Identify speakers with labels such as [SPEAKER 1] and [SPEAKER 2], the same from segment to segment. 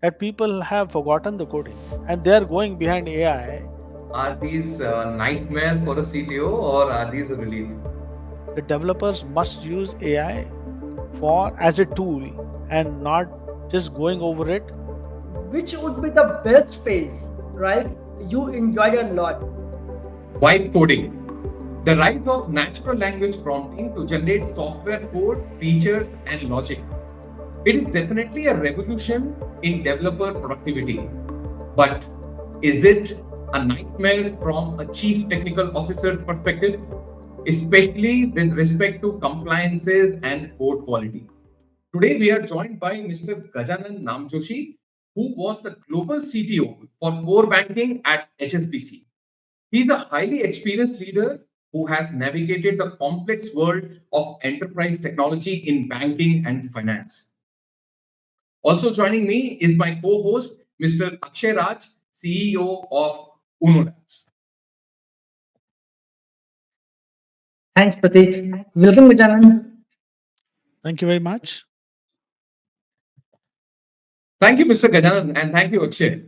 [SPEAKER 1] that people have forgotten the coding and they are going behind AI.
[SPEAKER 2] Are these nightmare for a CTO or are these a relief?
[SPEAKER 1] The developers must use AI for as a tool and not just going over it.
[SPEAKER 3] Which would be the best phase, right? You enjoyed a lot.
[SPEAKER 2] Vibe coding. The rise of natural language prompting to generate software code, features, and logic. It is definitely a revolution in developer productivity. But is it a nightmare from a chief technical officer's perspective, especially with respect to compliances and code quality? Today, we are joined by Mr. Gajanan Namjoshi, who was the global CTO for core banking at HSBC. He's a highly experienced leader who has navigated the complex world of enterprise technology in banking and finance. Also joining me is my co-host, Mr. Akshay Raj, CEO of Unolabs.
[SPEAKER 3] Thanks, Pratik. Welcome, Gajanan.
[SPEAKER 1] Thank you very much.
[SPEAKER 2] Thank you, Mr. Gajanan, and thank you, Akshay.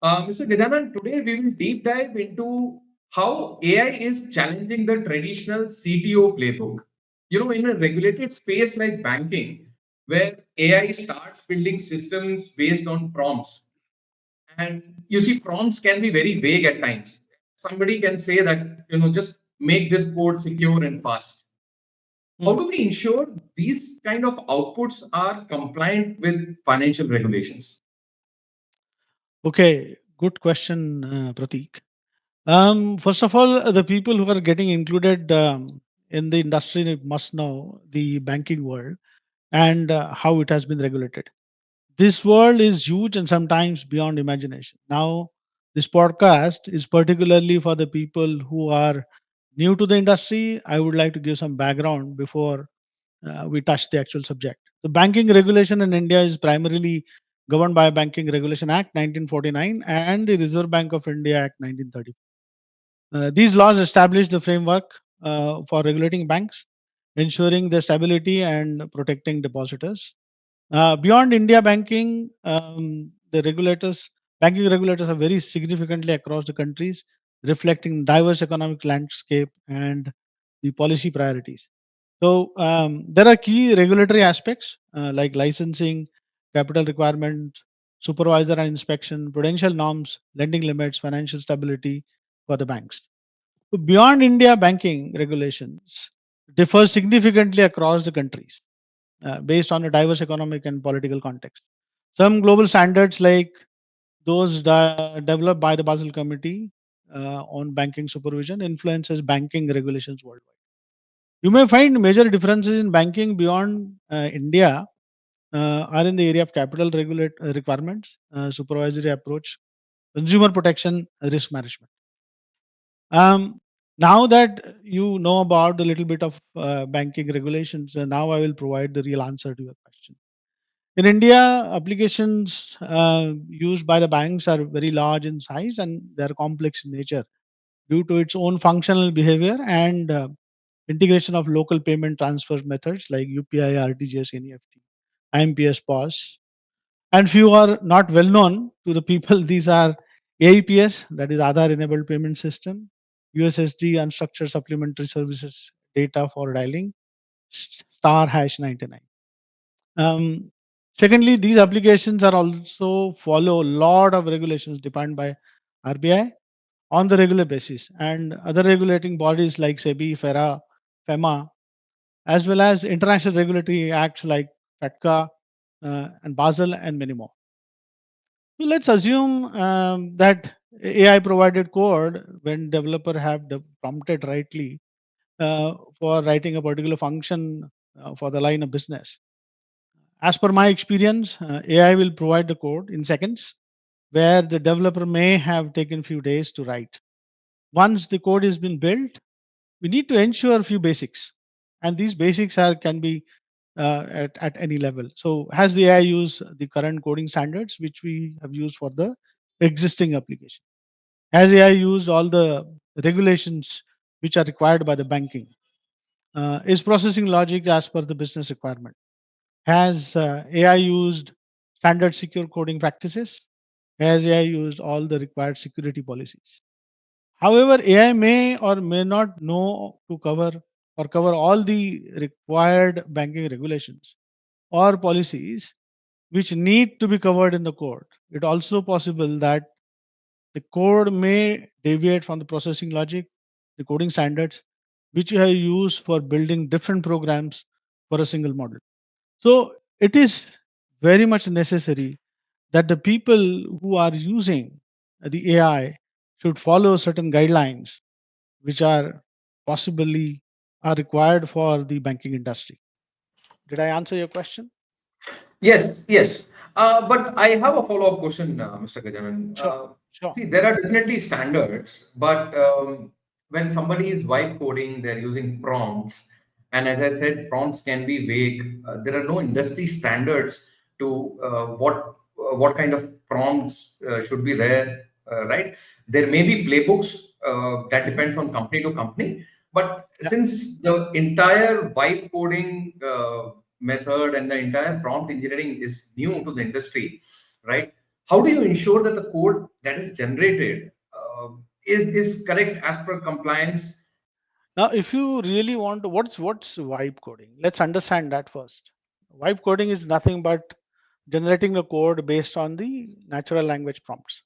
[SPEAKER 2] Mr. Gajanan, today we will deep dive into how AI is challenging the traditional CTO playbook. You know, in a regulated space like banking, where AI starts building systems based on prompts, and you see, prompts can be very vague at times. Somebody can say that, just make this code secure and fast. How
[SPEAKER 1] Hmm.
[SPEAKER 2] do we ensure these kind of outputs are compliant with financial regulations?
[SPEAKER 1] Okay, good question, Pratik. First of all, the people who are getting included in the industry must know the banking world and how it has been regulated. This world is huge and sometimes beyond imagination. Now, this podcast is particularly for the people who are new to the industry. I would like to give some background before we touch the actual subject. The banking regulation in India is primarily governed by Banking Regulation Act 1949 and the Reserve Bank of India Act 1930. These laws establish the framework for regulating banks, ensuring their stability and protecting depositors. Beyond India banking, banking regulators are very significantly across the countries, reflecting diverse economic landscape and the policy priorities. So there are key regulatory aspects like licensing, capital requirements, supervisor and inspection, prudential norms, lending limits, financial stability for the banks. So beyond India, banking regulations differ significantly across the countries based on a diverse economic and political context. Some global standards, like those developed by the Basel Committee on Banking Supervision, influences banking regulations worldwide. You may find major differences in banking beyond India are in the area of capital requirements, supervisory approach, consumer protection, risk management. Um, Now that you know about a little bit of banking regulations, now I will provide the real answer to your question. In India, applications used by the banks are very large in size and they are complex in nature due to its own functional behavior and integration of local payment transfer methods like UPI, RTGS, NEFT, IMPS, POS. And few are not well known to the people. These are AIPS, that is Aadhaar Enabled Payment System, USSD, Unstructured Supplementary Services Data for Dialing, star hash 99. Um, Secondly, these applications are also follow a lot of regulations defined by RBI on the regular basis and other regulating bodies like SEBI, FERA, FEMA, as well as international regulatory acts like FATCA and Basel and many more. So let's assume that AI provided code when developer have prompted rightly for writing a particular function for the line of business. As per my experience, AI will provide the code in seconds, where the developer may have taken few days to write. Once the code has been built, we need to ensure a few basics, and these basics are can be at any level. So, has the AI use the current coding standards which we have used for the existing application? Has AI used all the regulations which are required by the banking? Is processing logic as per the business requirement? Has AI used standard secure coding practices, as AI used all the required security policies. However, AI may or may not know to cover all the required banking regulations or policies which need to be covered in the code. It also possible that the code may deviate from the processing logic, the coding standards, which you have used for building different programs for a single model. So it is very much necessary that the people who are using the AI should follow certain guidelines which are possibly are required for the banking industry. Did I answer your question?
[SPEAKER 2] Yes, yes. But I have a follow-up question, Mr. Gajanan.
[SPEAKER 1] Sure, sure.
[SPEAKER 2] See, there are definitely standards, but when somebody is vibe coding, they're using prompts. And as I said, prompts can be vague. There are no industry standards to what kind of prompts should be there, right? There may be playbooks that
[SPEAKER 1] Mhm.
[SPEAKER 2] depends on company to company, but
[SPEAKER 1] Yeah.
[SPEAKER 2] since the entire vibe coding method and the entire prompt engineering is new to the industry, right? How do you ensure that the code that is generated is correct as per compliance?
[SPEAKER 1] Now, if you really want to, what's vibe coding? Let's understand that first. Vibe coding is nothing but generating a code based on the natural language prompts.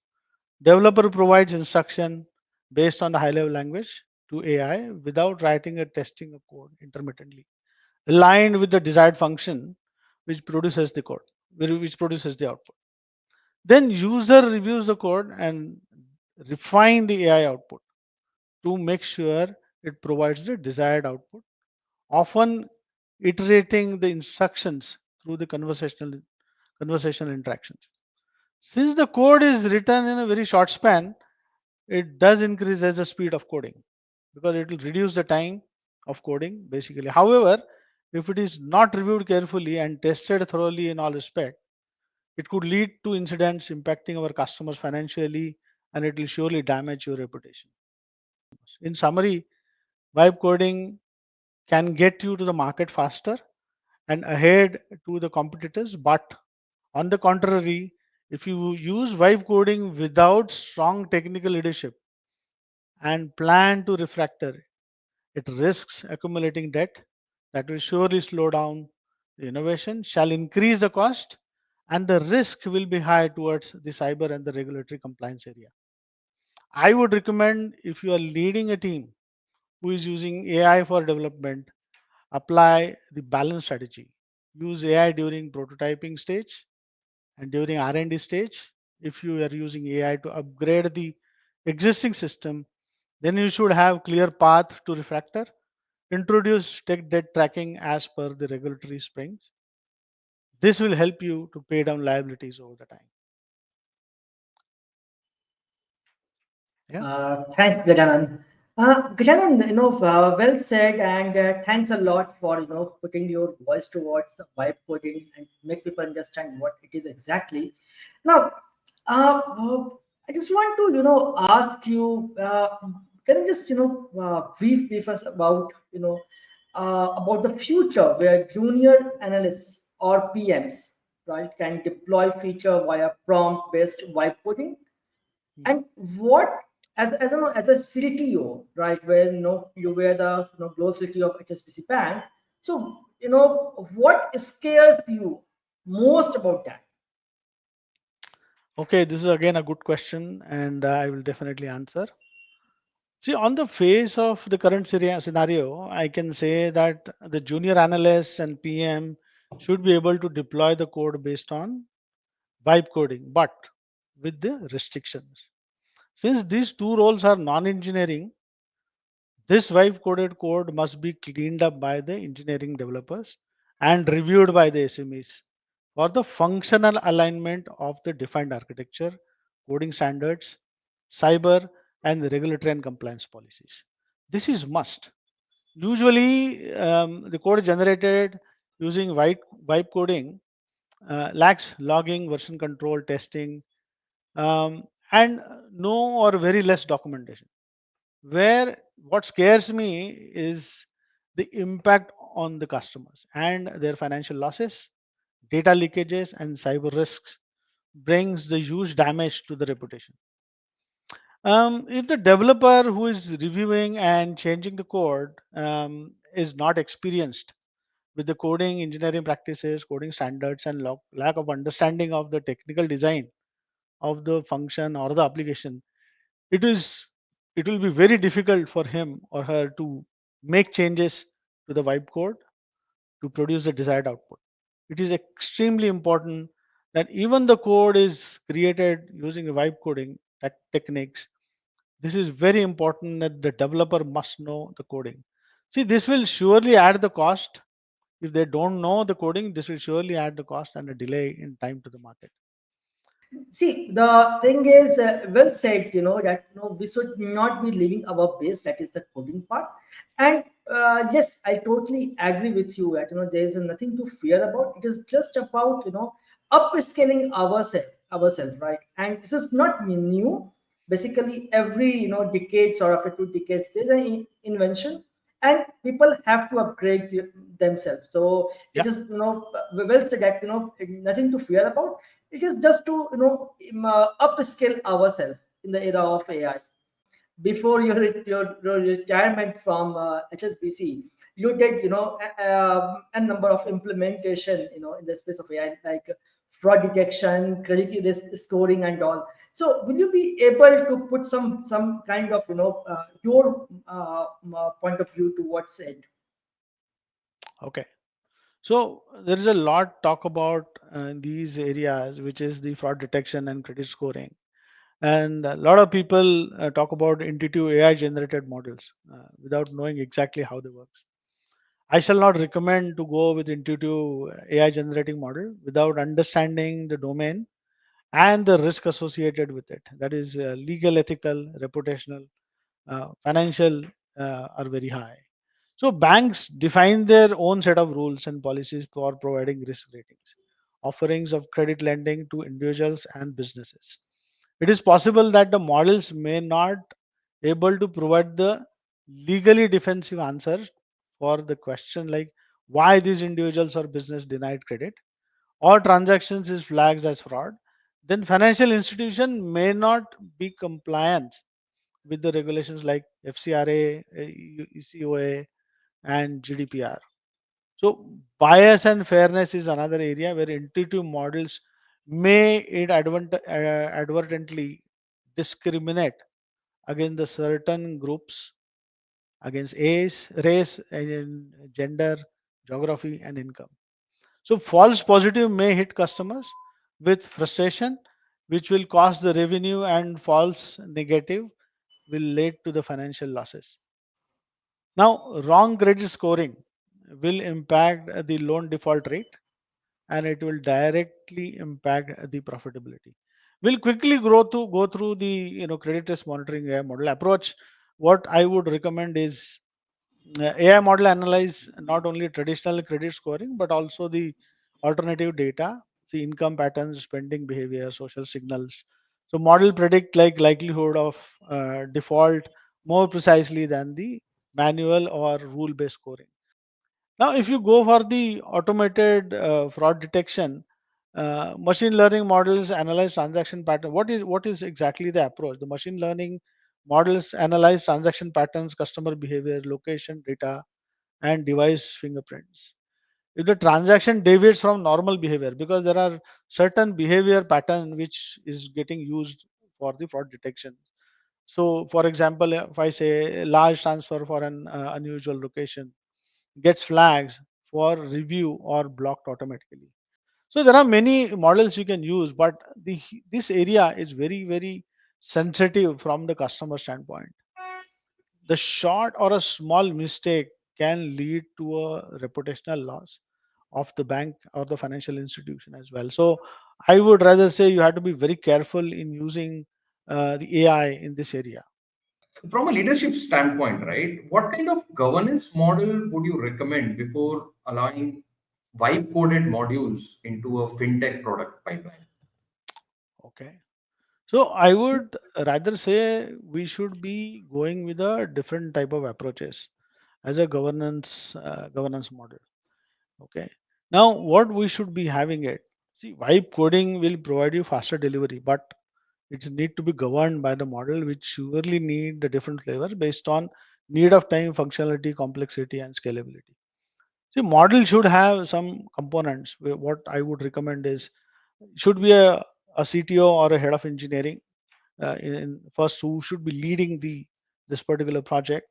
[SPEAKER 1] Developer provides instruction based on the high level language to AI without writing or testing a code intermittently, aligned with the desired function which produces the code, which produces the output. Then user reviews the code and refine the AI output to make sure it provides the desired output, often iterating the instructions through the conversational interactions. Since the code is written in a very short span, it does increase as the speed of coding because it will reduce the time of coding basically. However, if it is not reviewed carefully and tested thoroughly in all respect, it could lead to incidents impacting our customers financially, and it will surely damage your reputation. In summary, vibe coding can get you to the market faster and ahead to the competitors, but on the contrary, if you use vibe coding without strong technical leadership and plan to refactor, it risks accumulating debt that will surely slow down the innovation, shall increase the cost, and the risk will be high towards the cyber and the regulatory compliance area. I would recommend, if you are leading a team who is using AI for development, apply the balance strategy. Use AI during prototyping stage and during R&D stage. If you are using AI to upgrade the existing system, then you should have clear path to refactor. Introduce tech debt tracking as per the regulatory springs. This will help you to pay down liabilities over the time. Yeah.
[SPEAKER 3] Thanks, Gajanan. Gajanan, well said, and thanks a lot for putting your voice towards the vibe coding and make people understand what it is exactly. Now, I just want to ask you, can you just brief us about about the future where junior analysts or PMs, right, can deploy feature via prompt based vibe coding?
[SPEAKER 1] Mhm.
[SPEAKER 3] And what, as a CTO, right, where you were the global CTO of HSBC Bank, so what scares you most about that?
[SPEAKER 1] Okay, this is again a good question, and I will definitely answer. See, on the face of the current scenario, I can say that the junior analysts and PM should be able to deploy the code based on vibe coding, but with the restrictions. Since these two roles are non engineering, this vibe coded code must be cleaned up by the engineering developers and reviewed by the SMEs for the functional alignment of the defined architecture, coding standards, cyber, and the regulatory and compliance policies. This is must. Usually, the code generated using vibe coding lacks logging, version control, testing, and no or very less documentation. Where what scares me is the impact on the customers and their financial losses data leakages, and cyber risks brings the huge damage to the reputation. If the developer who is reviewing and changing the code is not experienced with the coding engineering practices, coding standards, and lack of understanding of the technical design of the function or the application, it is it will be very difficult for him or her to make changes to the vibe code to produce the desired output. It is extremely important that even the code is created using vibe coding techniques. This is very important that the developer must know the coding. See, this will surely add the cost. If they don't know the coding, this will surely add the cost and a delay in time to the market.
[SPEAKER 3] See, the thing is, well said, that we should not be leaving our base, that is the coding part. And yes, I totally agree with you that, there is nothing to fear about. It is just about, upscaling ourselves, right? And this is not new. Basically, every, decades or after 2 decades, there's an invention, and people have to upgrade themselves. So
[SPEAKER 1] Yeah.
[SPEAKER 3] it is, well said that, nothing to fear about. It is just to upskill ourselves in the era of AI. Before your retirement from HSBC, you did a number of implementation in the space of AI, like fraud detection, credit risk scoring, and all. So will you be able to put some kind of your point of view towards it?
[SPEAKER 1] Okay. So there is a lot talk about these areas, which is the fraud detection and credit scoring. And a lot of people talk about intuitive AI generated models without knowing exactly how they work. I shall not recommend to go with intuitive AI generating model without understanding the domain and the risk associated with it. That is legal, ethical, reputational, financial are very high. So banks define their own set of rules and policies for providing risk ratings, offerings of credit lending to individuals and businesses. It is possible that the models may not able to provide the legally defensive answers for the question like why these individuals or business denied credit or transactions is flagged as fraud. Then financial institution may not be compliant with the regulations like FCRA, ECOA, and GDPR. So bias and fairness is another area where intuitive models may advertently discriminate against the certain groups, against age, race, and gender, geography, and income. So false positive may hit customers with frustration, which will cost the revenue, and false negative will lead to the financial losses. Now, wrong credit scoring will impact the loan default rate and it will directly impact the profitability. We'll quickly go through the credit risk monitoring AI model approach. What I would recommend is AI model analyze not only traditional credit scoring but also the alternative data, see income patterns, spending behavior, social signals. So model predict like likelihood of default more precisely than the manual or rule based scoring. Now, if you go for the automated fraud detection, machine learning models analyze transaction pattern. What is exactly the approach? The machine learning models analyze transaction patterns, customer behavior, location data, and device fingerprints. If the transaction deviates from normal behavior, because there are certain behavior pattern which is getting used for the fraud detection. So, for example, if I say a large transfer for an unusual location gets flags for review or blocked automatically. So there are many models you can use, but this area is very sensitive from the customer standpoint. The short or a small mistake can lead to a reputational loss of the bank or the financial institution as well. So I would rather say you have to be very careful in using the AI in this area.
[SPEAKER 2] From a leadership standpoint, right, what kind of governance model would you recommend before allowing vibe coded modules into a fintech product pipeline?
[SPEAKER 1] Okay. So I would rather say we should be going with a different type of approaches as a governance model. Okay. Now, what we should be having it. See, vibe coding will provide you faster delivery, but it need to be governed by the model, which surely need the different flavors based on need of time, functionality, complexity, and scalability. See, model should have some components. What I would recommend is should be a CTO or a head of engineering in first who should be leading the this particular project.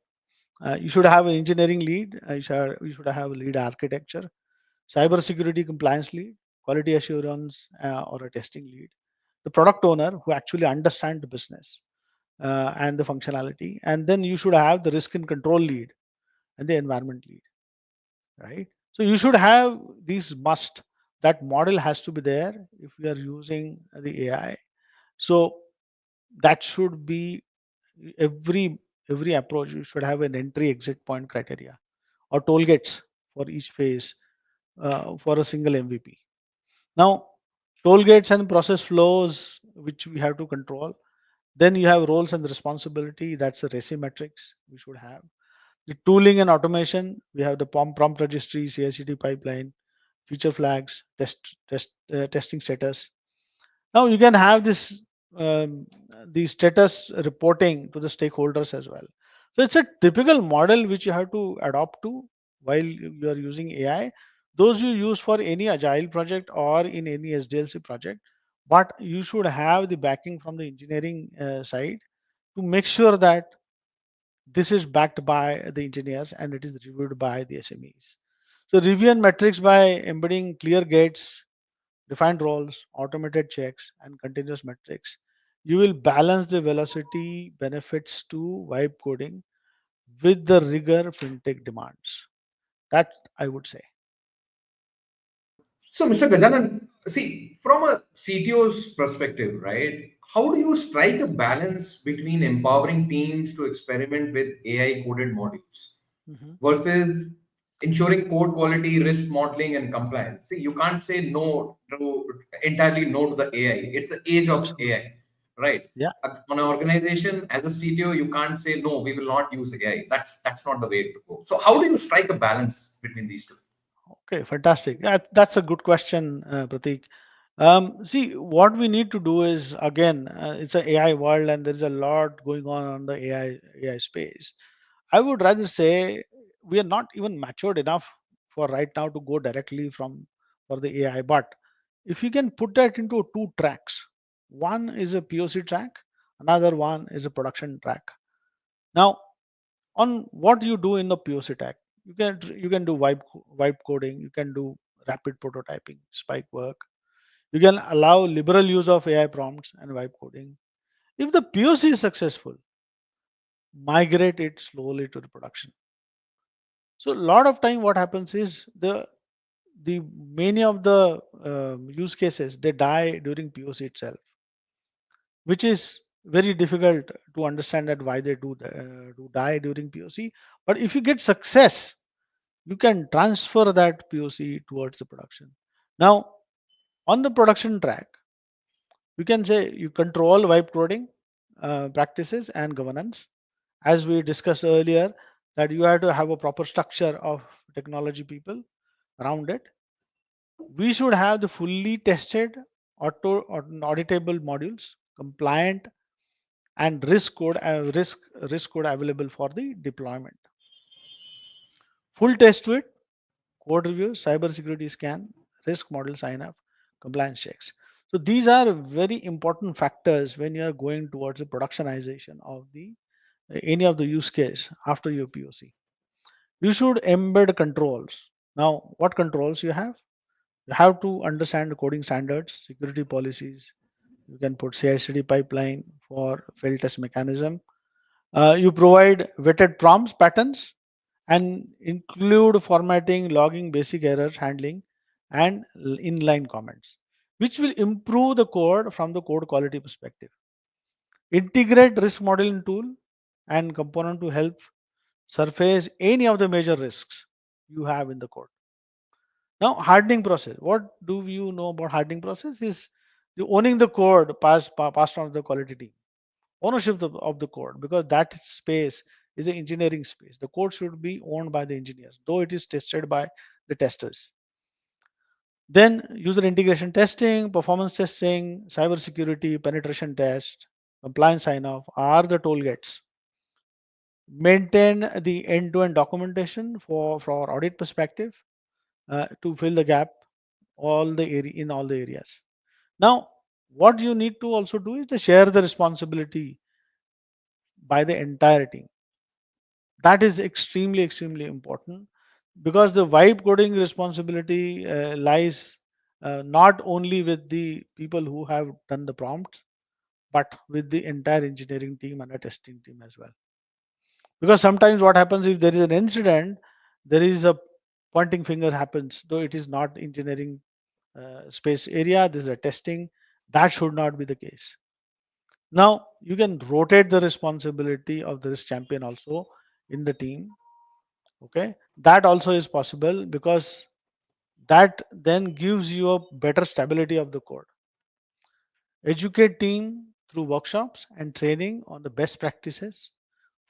[SPEAKER 1] You should have an engineering lead. You should have a lead architecture, cybersecurity compliance lead, quality assurance, or a testing lead. The product owner who actually understand the business and the functionality, and then you should have the risk and control lead and the environment lead, right? So you should have these must. That model has to be there if we are using the AI. So that should be every every approach. You should have an entry exit point criteria or toll gates for each phase for a single MVP. Now, toll gates and process flows which we have to control. Then you have roles and responsibility. That's the RACI metrics we should have. The tooling and automation. We have the prompt registry, CI/CD pipeline, feature flags, testing status. Now you can have this um, the status reporting to the stakeholders as well. So it's a typical model which you have to adopt to while you are using AI. Those you use for any agile project or in any SDLC project, but you should have the backing from the engineering side to make sure that this is backed by the engineers and it is reviewed by the SMEs. So review and metrics by embedding clear gates, defined roles, automated checks, and continuous metrics. You will balance the velocity benefits to vibe coding with the rigor fintech demands. That I would say.
[SPEAKER 2] So, Mr. Gajanan, see, from a CTO's perspective, right, how do you strike a balance between empowering teams to experiment with AI coded modules
[SPEAKER 1] Mhm.
[SPEAKER 2] versus ensuring code quality, risk modeling, and compliance? See, you can't say no to entirely no to the AI. It's the age of
[SPEAKER 1] Absolutely.
[SPEAKER 2] AI, right?
[SPEAKER 1] Yeah.
[SPEAKER 2] On an organization, as a CTO, you can't say no, we will not use AI. That's not the way to go. So, how do you strike a balance between these two?
[SPEAKER 1] Okay. Fantastic. That's a good question, Pratik. See, what we need to do is again, it's an AI world, and there's a lot going on the AI space. I would rather say we are not even matured enough for right now to go directly from for the AI. But if you can put that into two tracks, one is a POC track, another one is a production track. Now, on what you do in the POC track, you can do vibe coding, you can do rapid prototyping, spike work. You can allow liberal use of AI prompts and vibe coding. If the POC is successful, migrate it slowly to the production. So a lot of time what happens is the many of the use cases they die during POC itself, which is very difficult to understand that why they do die during POC. But if you get success, you can transfer that POC towards the production. Now on the production track, you can say you control vibe coding practices and governance, as we discussed earlier, that you have to have a proper structure of technology people around it. We should have the fully tested or auditable modules, compliant and risk code available for the deployment. Full test suite, code review, cybersecurity scan, risk model sign up, compliance checks. So these are very important factors when you are going towards the productionization of the any of the use case after your POC. You should embed controls. Now, what controls you have? You have to understand the coding standards, security policies. You can put CI/CD pipeline for fail test mechanism. You provide vetted prompts patterns and include formatting, logging, basic error handling, and inline comments, which will improve the code from the code quality perspective. Integrate risk modeling tool and component to help surface any of the major risks you have in the code. Now, hardening process. What do you know about hardening process? Is the owning the code passed on to the quality team. Ownership of the code, because that space is an engineering space. The code should be owned by the engineers, though it is tested by the testers. Then user integration testing, performance testing, cybersecurity, penetration test, compliance sign off are the toll gates. Maintain the end-to-end documentation for our audit perspective to fill the gap all the area in all the areas. Now, what you need to also do is to share the responsibility by the entire team. That is extremely important because the vibe coding responsibility lies not only with the people who have done the prompts, but with the entire engineering team and a testing team as well. Because sometimes what happens if there is an incident, there is a pointing finger happens, though it is not engineering space area, this is a testing. That should not be the case. Now you can rotate the responsibility of the risk champion also in the team. Okay, that also is possible because that then gives you a better stability of the code. Educate team through workshops and training on the best practices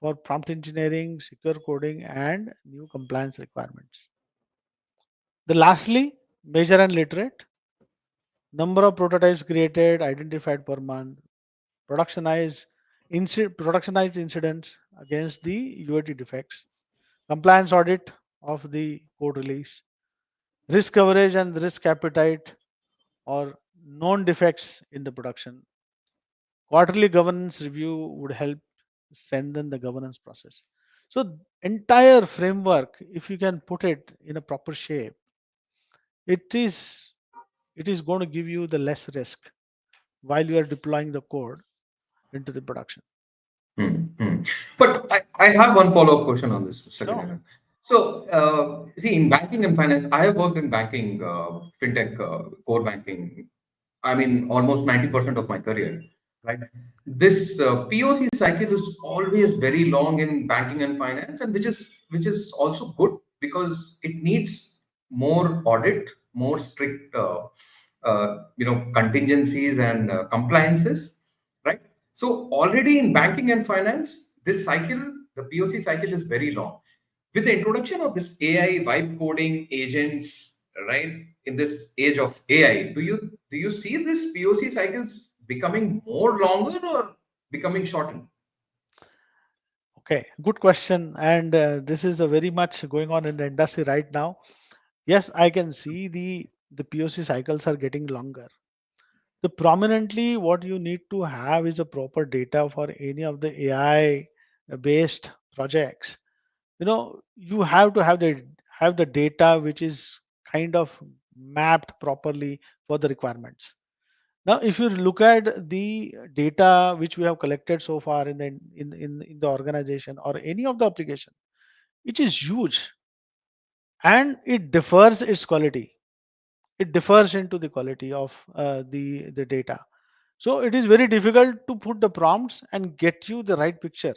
[SPEAKER 1] for prompt engineering, secure coding, and new compliance requirements. The lastly, measure and literate. Number of prototypes created, identified per month, productionized incidents against the UAT defects, compliance audit of the code release, risk coverage and risk appetite or known defects in the production. Quarterly governance review would help strengthen the governance process. So entire framework, if you can put it in a proper shape, it is it is going to give you the less risk while you are deploying the code into the production.
[SPEAKER 2] Hmm, hmm. But I have one follow-up question on this, Mr.
[SPEAKER 1] Sure.
[SPEAKER 2] Gajanan. So, see, in banking and finance, I have worked in banking, fintech, core banking. I mean, almost 90% of my career, right? This POC cycle is always very long in banking and finance, and which is also good because it needs more audit, more strict, contingencies and compliances, right? So already in banking and finance, this cycle, the POC cycle is very long. With the introduction of this AI vibe coding agents, right, in this age of AI, do you see this POC cycles becoming more longer or becoming shortened?
[SPEAKER 1] Okay, good question. And this is a very much going on in the industry right now. Yes, I can see the POC cycles are getting longer. The prominently what you need to have is a proper data for any of the AI based projects. You have to have the data which is kind of mapped properly for the requirements. Now, if you look at the data which we have collected so far in the organization or any of the application, it is huge and it differs its quality. It differs into the quality of the data. So it is very difficult to put the prompts and get you the right picture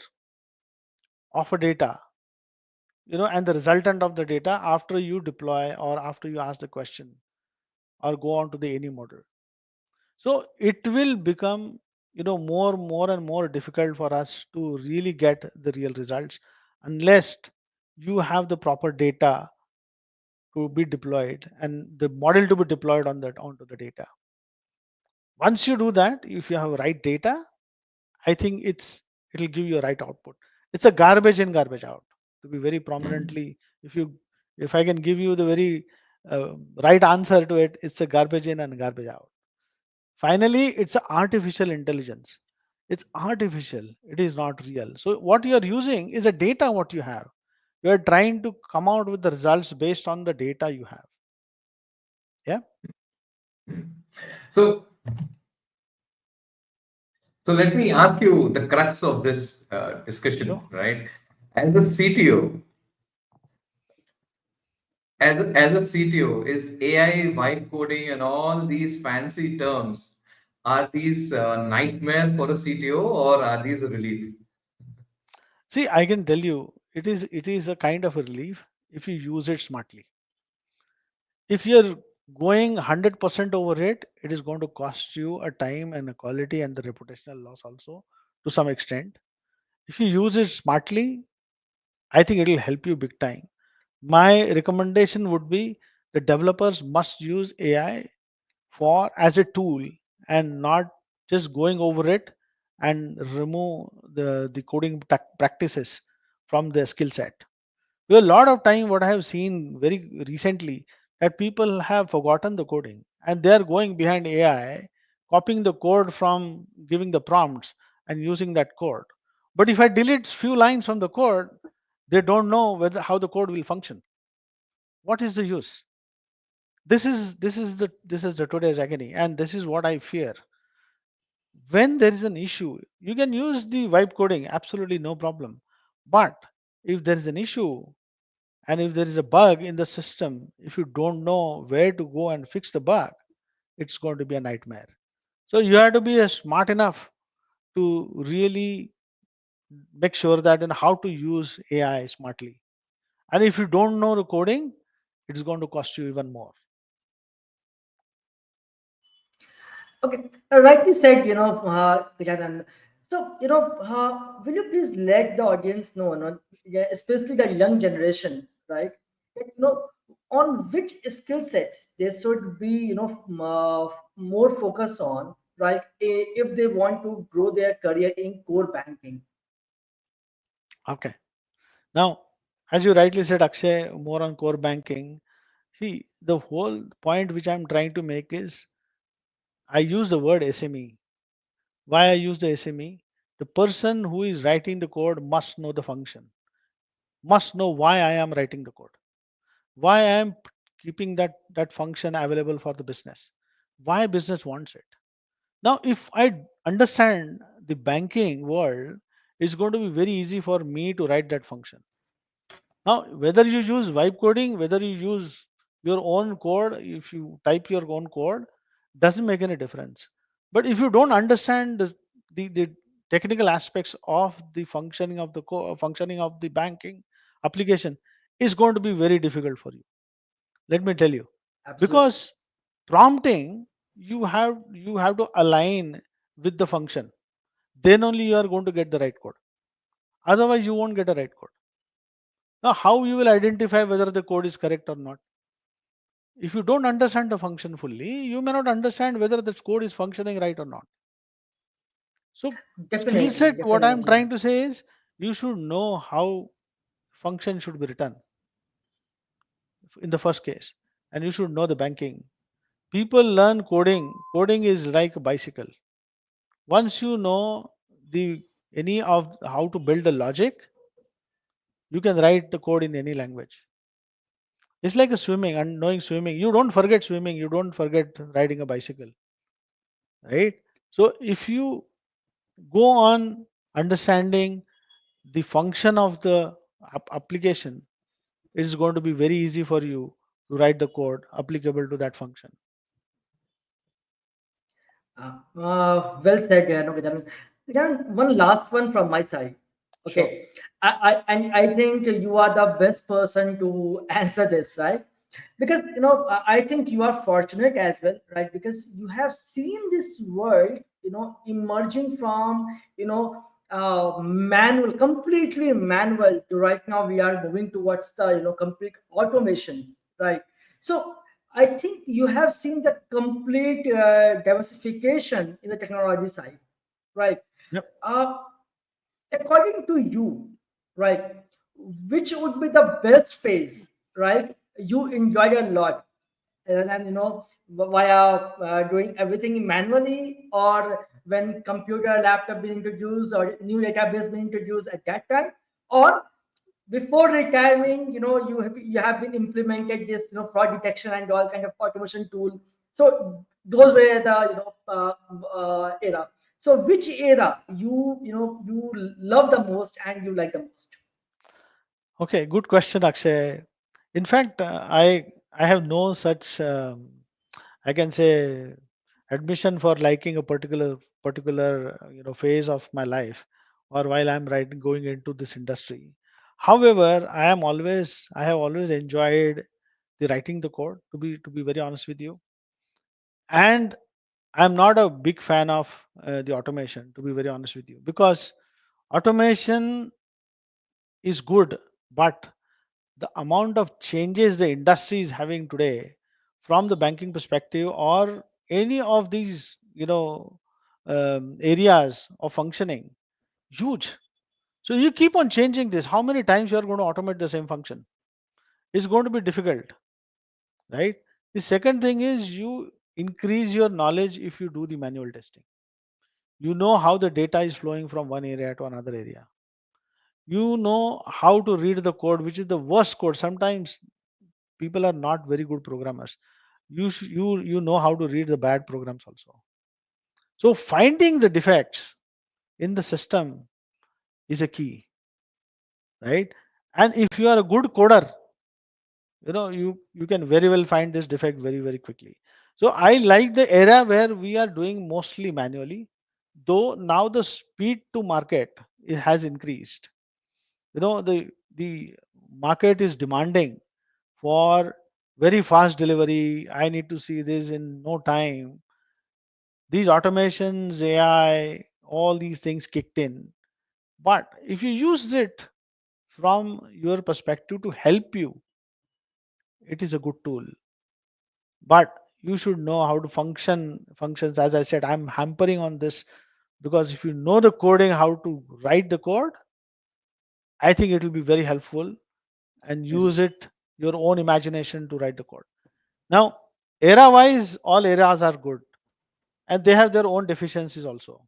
[SPEAKER 1] of a data, and the resultant of the data after you deploy or after you ask the question or go on to the any model. So it will become, more and more difficult for us to really get the real results unless you have the proper data to be deployed and the model to be deployed on that onto the data. Once you do that, if you have right data, I think it'll give you a right output. It's a garbage in, garbage out. To be very
[SPEAKER 2] Hmm.
[SPEAKER 1] prominently, if I can give you the very right answer to it, it's a garbage in and garbage out. Finally, it's a artificial intelligence. It's artificial. It is not real. So what you are using is a data what you have. You are trying to come out with the results based on the data you have. Yeah,
[SPEAKER 2] So, so let me ask you the crux of this
[SPEAKER 1] sure.
[SPEAKER 2] discussion, right? As a CTO, as a CTO, is AI vibe coding and all these fancy terms, are these nightmare for a CTO or are these a relief?
[SPEAKER 1] See, I can tell you, it is a kind of a relief if you use it smartly. If you're going 100% over it, it is going to cost you a time and a quality and the reputational loss also to some extent. If you use it smartly, I think it will help you big time. My recommendation would be The developers must use AI for as a tool and not just going over it and remove the coding practices from their skill set. A lot of time what I have seen very recently, that people have forgotten the coding and they are going behind AI, copying the code from giving the prompts and using that code. But if I delete few lines from the code, they don't know whether how the code will function. What is the use? This is the today's agony, and this is what I fear. When there is an issue, you can use the vibe coding, absolutely no problem. But if there is an issue, and if there is a bug in the system, if you don't know where to go and fix the bug, it's going to be a nightmare. So you have to be smart enough to really make sure that in how to use AI smartly. And if you don't know the coding, it's going to cost you even more.
[SPEAKER 3] Okay, rightly said, Gajanan. So, will you please let the audience know, yeah, especially the young generation, right? That, on which skill sets they should be, more focused on, right? If they want to grow their career in core banking.
[SPEAKER 1] Okay. Now, as you rightly said, Akshay, more on core banking. See, the whole point which I'm trying to make is I use the word SME. Why I use the SME? The person who is writing the code must know the function, must know why I am writing the code, why I am keeping that function available for the business, why business wants it. Now, if I understand the banking world, it's going to be very easy for me to write that function. Now, whether you use vibe coding, whether you use your own code, if you type your own code, doesn't make any difference. But if you don't understand the technical aspects of the functioning of the banking application, is going to be very difficult for you. Let me tell you,
[SPEAKER 3] Absolutely.
[SPEAKER 1] because prompting, you have to align with the function. Then only you are going to get the right code. Otherwise, you won't get a right code. Now, how you will identify whether the code is correct or not? If you don't understand the function fully, you may not understand whether the code is functioning right or not. So, skill
[SPEAKER 3] Definitely,
[SPEAKER 1] set, what I'm
[SPEAKER 3] definitely.
[SPEAKER 1] trying to say is you should know how function should be written in the first case, and you should know the banking. People learn coding. Coding is like a bicycle. Once you know the any of how to build a logic, you can write the code in any language. It's like a swimming and knowing swimming. You don't forget swimming. You don't forget riding a bicycle, right? So if you go on understanding the function of the application, it is going to be very easy for you to write the code applicable to that function.
[SPEAKER 3] Well said, no, Gajanan. Gajanan, one last one from my side.
[SPEAKER 1] Sure.
[SPEAKER 3] Okay, and I think you are the best person to answer this, right? Because I think you are fortunate as well, right? Because you have seen this world, emerging from manual, completely manual, to right now we are moving towards the complete automation, right? So I think you have seen the complete diversification in the technology side, right?
[SPEAKER 1] Yep.
[SPEAKER 3] Uh, According to you, right, which would be the best phase, right? You enjoyed a lot, and via doing everything manually, or when computer laptop being introduced or new database being introduced at that time, or before retiring, you have been implemented this fraud detection and all kind of automation tool. So those were the era. So which era you love the most and you like the most?
[SPEAKER 1] Okay. Good question, Akshay. In fact, I have no such I can say admission for liking a particular phase of my life, or while I'm writing going into this industry. However, I have always enjoyed the writing the code, to be very honest with you. And I'm not a big fan of the automation, to be very honest with you, because automation is good, but the amount of changes the industry is having today from the banking perspective or any of these, areas of functioning, huge. So you keep on changing this. How many times you are going to automate the same function? It's going to be difficult, right? The second thing is you increase your knowledge if you do the manual testing. You know how the data is flowing from one area to another area. You know how to read the code, which is the worst code. Sometimes people are not very good programmers. You know how to read the bad programs also. So finding the defects in the system is a key, right? And if you are a good coder, you can very well find this defect very very quickly. So I like the era where we are doing mostly manually, though now the speed to market it has increased. The market is demanding for very fast delivery. I need to see this in no time. These automations, AI, all these things kicked in. But if you use it from your perspective to help you, it is a good tool. But you should know how to functions. As I said, I'm hampering on this because if you know the coding, how to write the code, I think it will be very helpful, and use
[SPEAKER 3] Yes.
[SPEAKER 1] it your own imagination to write the code. Now, era wise, all eras are good and they have their own deficiencies also.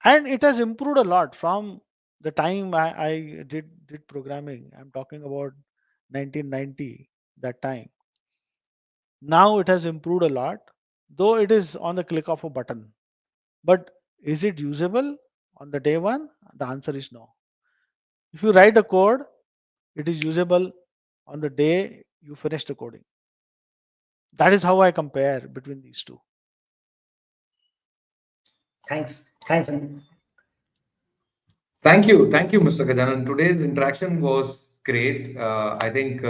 [SPEAKER 1] And it has improved a lot from the time I did programming. I'm talking about 1990, that time. Now it has improved a lot, though it is on the click of a button. But is it usable on the day one? The answer is no. If you write a code, it is usable on the day you finish the coding. That is how I compare between these two.
[SPEAKER 3] Thanks. And
[SPEAKER 2] Thank you, Mr. Gajanan. Today's interaction was great. I think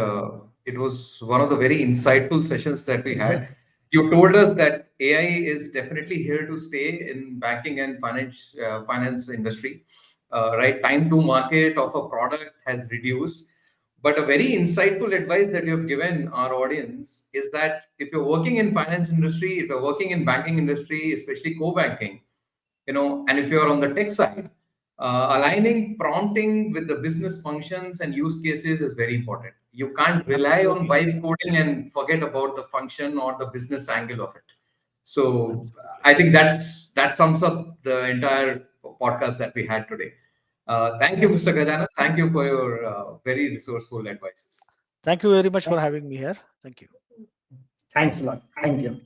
[SPEAKER 2] it was one of the very insightful sessions that we had. You told us that AI is definitely here to stay in banking and finance industry. Right, time to market of a product has reduced. But a very insightful advice that you have given our audience is that if you're working in finance industry, if you're working in banking industry, especially co-banking, and if you're on the tech side, aligning prompting with the business functions and use cases is very important. You can't rely on
[SPEAKER 1] Absolutely.
[SPEAKER 2] vibe coding and forget about the function or the business angle of it. So I think that sums up the entire podcast that we had today. Thank you, Mr. Gajana. Thank you for your very resourceful advices.
[SPEAKER 1] Thank you very much for having me here. Thank you.
[SPEAKER 3] thanks a lot. Thank you.